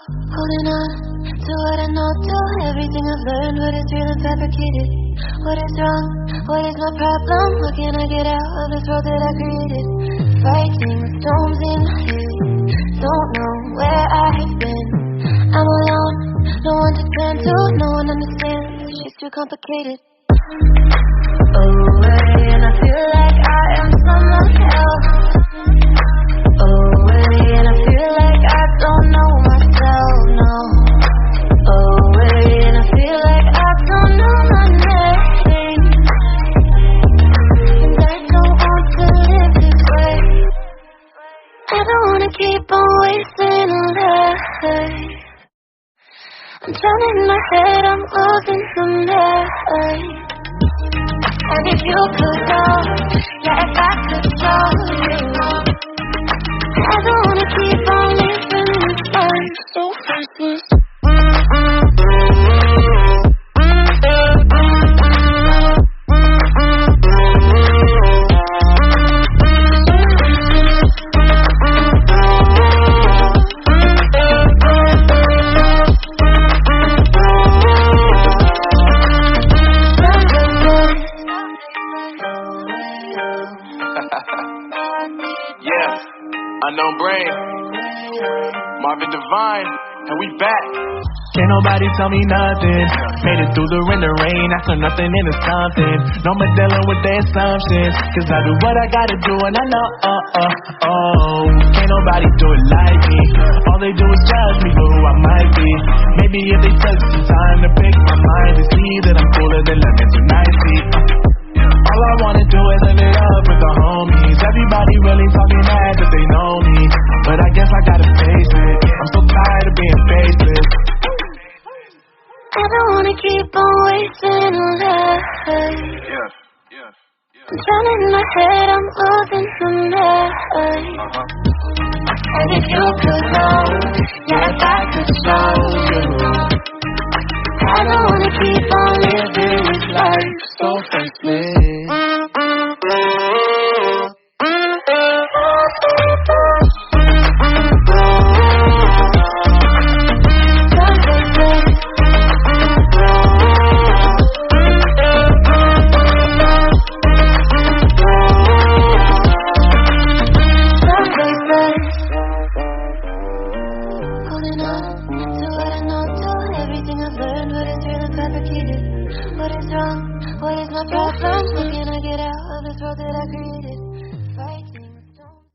Holding on to what I know, to everything I've learned, but it's real and fabricated. What is wrong? What is my problem? How can I get out of this world that I created? Fighting storms in my head, don't know where I've been. I'm alone, no one to turn to, no one understands. Shit's too complicated. Away, and I feel like I am someone else. Away, and I feel like I don't know myself, no. Away, and I feel like I don't know my name. And I don't want to live this way. I don't wanna keep on wasting a life. I'm drowning in my head, I'm losing the night. And if you could know, yeah, if I could show you, I don't wanna keep on living this life so faceless. Unknown Brain, Marvin Divine, and we back. Can't nobody tell me nothing. Made it through the rain, after nothing into something. No more dealing with their assumptions, cause I do what I gotta do and I know, can't nobody do it like me. All they do is judge me for who I might be. Maybe if they took some time to pick my mind to see that I'm cooler than London tonight, see. All I wanna do is live it up with the homies. Everybody really talking mad that they know me, but I guess I gotta face it. I'm so tired of being faceless. I don't wanna keep on wasting a life. I'm drowning in my head, I'm losing the night. And if you could know, yeah, if I could show